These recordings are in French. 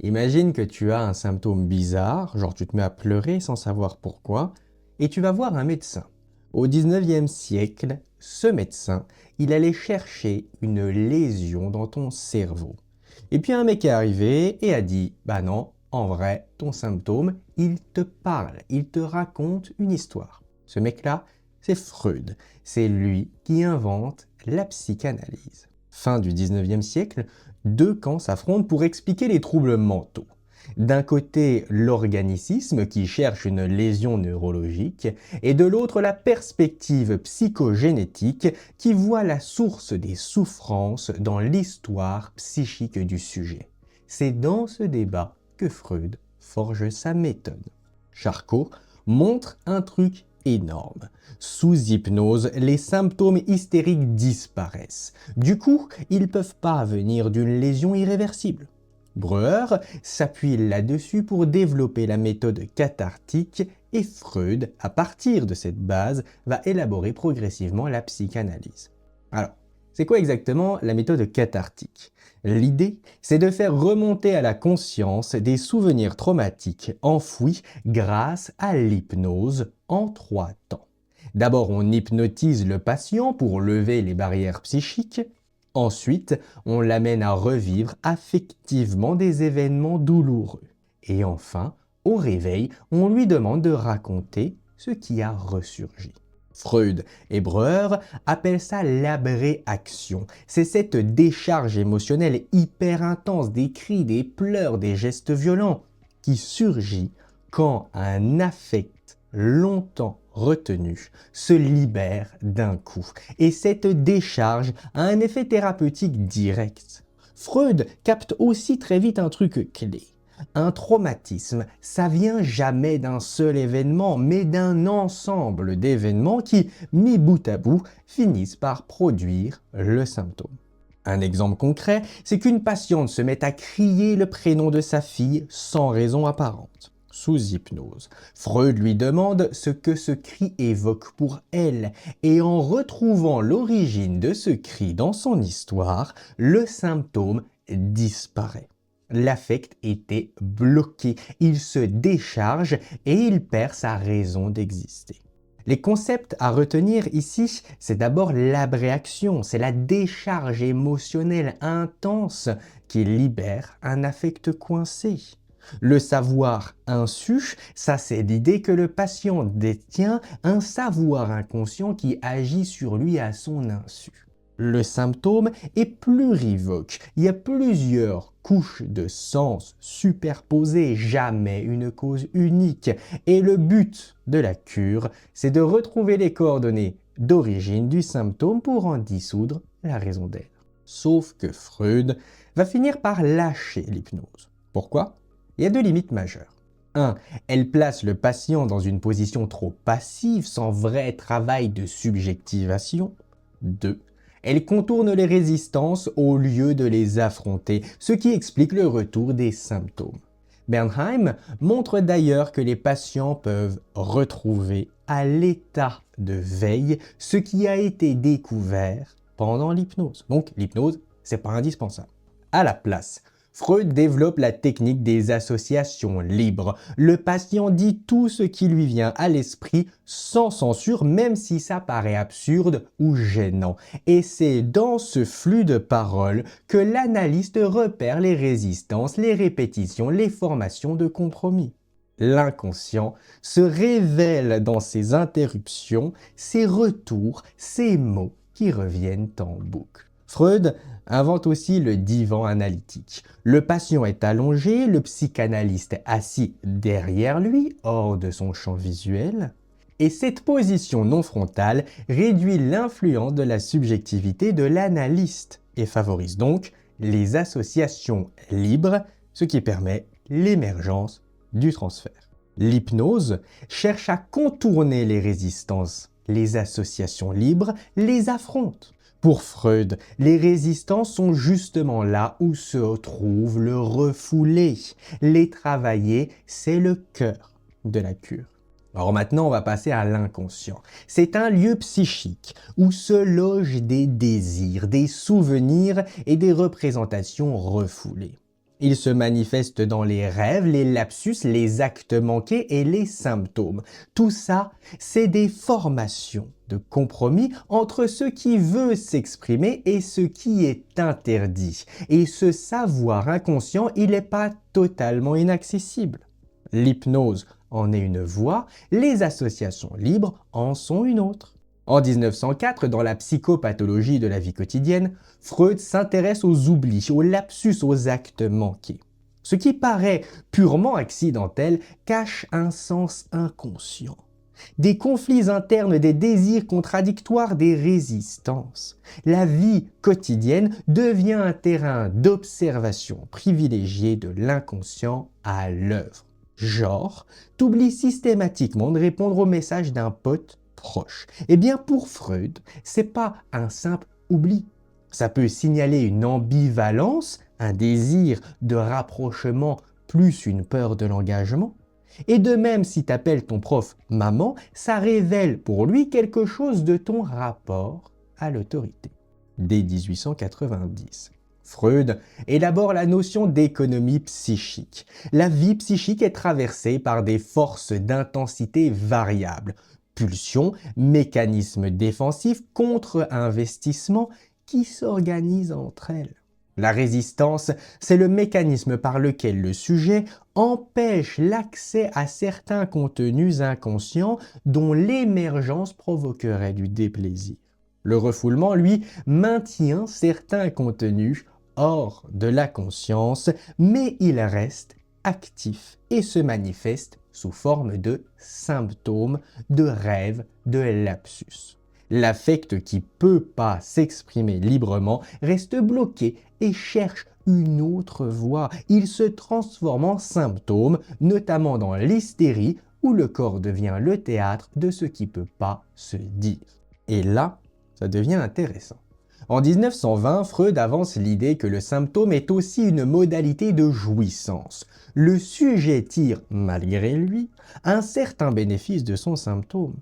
Imagine que tu as un symptôme bizarre, genre tu te mets à pleurer sans savoir pourquoi, et tu vas voir un médecin. Au 19e siècle, ce médecin, il allait chercher une lésion dans ton cerveau. Et puis un mec est arrivé et a dit, bah non, en vrai, ton symptôme, il te parle, il te raconte une histoire. Ce mec-là, c'est Freud. C'est lui qui invente la psychanalyse. Fin du 19e siècle, deux camps s'affrontent pour expliquer les troubles mentaux. D'un côté, l'organicisme qui cherche une lésion neurologique, et de l'autre, la perspective psychogénétique qui voit la source des souffrances dans l'histoire psychique du sujet. C'est dans ce débat que Freud forge sa méthode. Charcot montre un truc énorme. Sous hypnose, les symptômes hystériques disparaissent. Du coup, ils ne peuvent pas venir d'une lésion irréversible. Breuer s'appuie là-dessus pour développer la méthode cathartique et Freud, à partir de cette base, va élaborer progressivement la psychanalyse. Alors, c'est quoi exactement la méthode cathartique? L'idée, c'est de faire remonter à la conscience des souvenirs traumatiques enfouis grâce à l'hypnose en 3 temps. D'abord, on hypnotise le patient pour lever les barrières psychiques. Ensuite, on l'amène à revivre affectivement des événements douloureux. Et enfin, au réveil, on lui demande de raconter ce qui a ressurgi. Freud et Breuer appellent ça l'abréaction. C'est cette décharge émotionnelle hyper intense, des cris, des pleurs, des gestes violents, qui surgit quand un affect longtemps retenu se libère d'un coup. Et cette décharge a un effet thérapeutique direct. Freud capte aussi très vite un truc clé. Un traumatisme, ça vient jamais d'un seul événement, mais d'un ensemble d'événements qui, mis bout à bout, finissent par produire le symptôme. Un exemple concret, c'est qu'une patiente se met à crier le prénom de sa fille sans raison apparente. Sous hypnose, Freud lui demande ce que ce cri évoque pour elle, et en retrouvant l'origine de ce cri dans son histoire, le symptôme disparaît. L'affect était bloqué, il se décharge et il perd sa raison d'exister. Les concepts à retenir ici, c'est d'abord l'abréaction, c'est la décharge émotionnelle intense qui libère un affect coincé. Le savoir insu, ça c'est l'idée que le patient détient un savoir inconscient qui agit sur lui à son insu. Le symptôme est plurivoque, il y a plusieurs couches de sens superposées, jamais une cause unique. Et le but de la cure, c'est de retrouver les coordonnées d'origine du symptôme pour en dissoudre la raison d'être. Sauf que Freud va finir par lâcher l'hypnose. Pourquoi? Il y a deux limites majeures. 1. Elle place le patient dans une position trop passive, sans vrai travail de subjectivation. 2. Elle contourne les résistances au lieu de les affronter, ce qui explique le retour des symptômes. Bernheim montre d'ailleurs que les patients peuvent retrouver à l'état de veille ce qui a été découvert pendant l'hypnose. Donc l'hypnose, c'est pas indispensable. À la place, Freud développe la technique des associations libres. Le patient dit tout ce qui lui vient à l'esprit sans censure, même si ça paraît absurde ou gênant. Et c'est dans ce flux de paroles que l'analyste repère les résistances, les répétitions, les formations de compromis. L'inconscient se révèle dans ces interruptions, ces retours, ces mots qui reviennent en boucle. Freud invente aussi le divan analytique. Le patient est allongé, le psychanalyste assis derrière lui, hors de son champ visuel. Et cette position non frontale réduit l'influence de la subjectivité de l'analyste et favorise donc les associations libres, ce qui permet l'émergence du transfert. L'hypnose cherche à contourner les résistances. Les associations libres les affrontent. Pour Freud, les résistances sont justement là où se trouve le refoulé. Les travailler, c'est le cœur de la cure. Alors maintenant, on va passer à l'inconscient. C'est un lieu psychique où se logent des désirs, des souvenirs et des représentations refoulées. Il se manifeste dans les rêves, les lapsus, les actes manqués et les symptômes. Tout ça, c'est des formations de compromis entre ce qui veut s'exprimer et ce qui est interdit. Et ce savoir inconscient, il n'est pas totalement inaccessible. L'hypnose en est une voie, les associations libres en sont une autre. En 1904, dans la psychopathologie de la vie quotidienne, Freud s'intéresse aux oublis, aux lapsus, aux actes manqués. Ce qui paraît purement accidentel cache un sens inconscient. Des conflits internes, des désirs contradictoires, des résistances. La vie quotidienne devient un terrain d'observation privilégié de l'inconscient à l'œuvre. Genre, t'oublies systématiquement de répondre au message d'un pote proche. Eh bien, pour Freud, c'est pas un simple oubli. Ça peut signaler une ambivalence, un désir de rapprochement plus une peur de l'engagement. Et de même, si t'appelles ton prof maman, ça révèle pour lui quelque chose de ton rapport à l'autorité. Dès 1890, Freud élabore la notion d'économie psychique. La vie psychique est traversée par des forces d'intensité variables, pulsions, mécanismes défensifs, contre-investissements qui s'organisent entre elles. La résistance, c'est le mécanisme par lequel le sujet empêche l'accès à certains contenus inconscients dont l'émergence provoquerait du déplaisir. Le refoulement, lui, maintient certains contenus hors de la conscience, mais il reste actif et se manifeste sous forme de symptômes, de rêves, de lapsus. L'affect qui peut pas s'exprimer librement reste bloqué et cherche une autre voie. Il se transforme en symptôme, notamment dans l'hystérie où le corps devient le théâtre de ce qui peut pas se dire. Et là, ça devient intéressant. En 1920, Freud avance l'idée que le symptôme est aussi une modalité de jouissance. Le sujet tire, malgré lui, un certain bénéfice de son symptôme.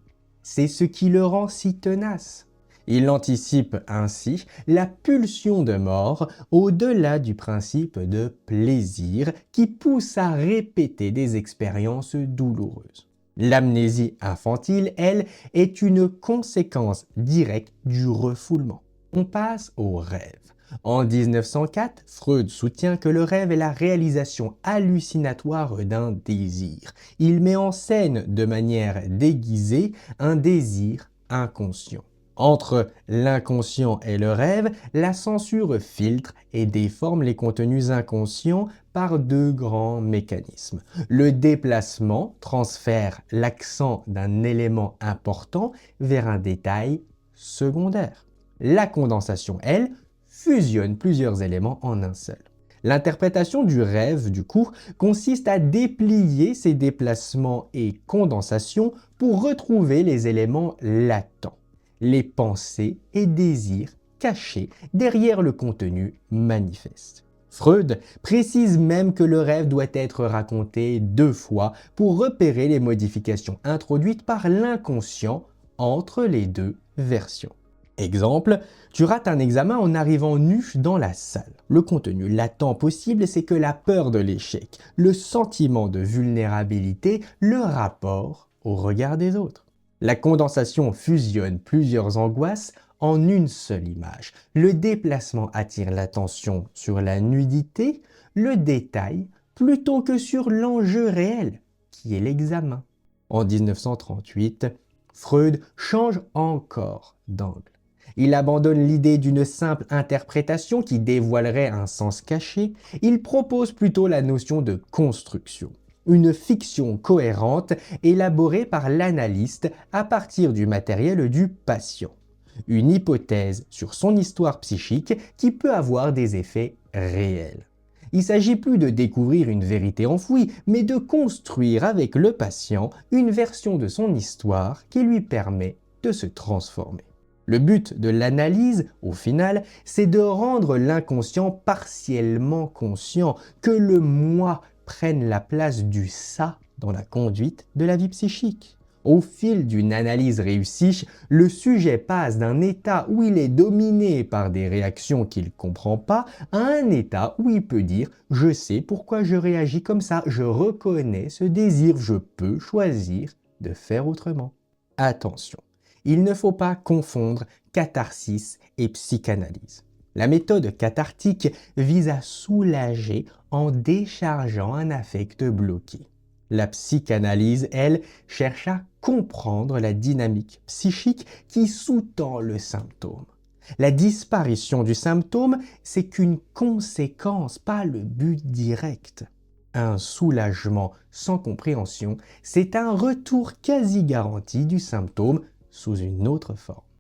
C'est ce qui le rend si tenace. Il anticipe ainsi la pulsion de mort au-delà du principe de plaisir qui pousse à répéter des expériences douloureuses. L'amnésie infantile, elle, est une conséquence directe du refoulement. On passe au rêve. En 1904, Freud soutient que le rêve est la réalisation hallucinatoire d'un désir. Il met en scène de manière déguisée un désir inconscient. Entre l'inconscient et le rêve, la censure filtre et déforme les contenus inconscients par deux grands mécanismes. Le déplacement transfère l'accent d'un élément important vers un détail secondaire. La condensation, elle, fusionne plusieurs éléments en un seul. L'interprétation du rêve, du coup, consiste à déplier ces déplacements et condensations pour retrouver les éléments latents, les pensées et désirs cachés derrière le contenu manifeste. Freud précise même que le rêve doit être raconté 2 fois pour repérer les modifications introduites par l'inconscient entre les deux versions. Exemple, tu rates un examen en arrivant nu dans la salle. Le contenu latent possible, c'est que la peur de l'échec, le sentiment de vulnérabilité, le rapport au regard des autres. La condensation fusionne plusieurs angoisses en une seule image. Le déplacement attire l'attention sur la nudité, le détail, plutôt que sur l'enjeu réel, qui est l'examen. En 1938, Freud change encore d'angle. Il abandonne l'idée d'une simple interprétation qui dévoilerait un sens caché. Il propose plutôt la notion de construction, une fiction cohérente élaborée par l'analyste à partir du matériel du patient. Une hypothèse sur son histoire psychique qui peut avoir des effets réels. Il ne s'agit plus de découvrir une vérité enfouie, mais de construire avec le patient une version de son histoire qui lui permet de se transformer. Le but de l'analyse, au final, c'est de rendre l'inconscient partiellement conscient, que le moi prenne la place du ça dans la conduite de la vie psychique. Au fil d'une analyse réussie, le sujet passe d'un état où il est dominé par des réactions qu'il ne comprend pas à un état où il peut dire « je sais pourquoi je réagis comme ça, je reconnais ce désir, je peux choisir de faire autrement ». Attention, il ne faut pas confondre catharsis et psychanalyse. La méthode cathartique vise à soulager en déchargeant un affect bloqué. La psychanalyse, elle, cherche à comprendre la dynamique psychique qui sous-tend le symptôme. La disparition du symptôme, c'est qu'une conséquence, pas le but direct. Un soulagement sans compréhension, c'est un retour quasi garanti du symptôme sous une autre forme.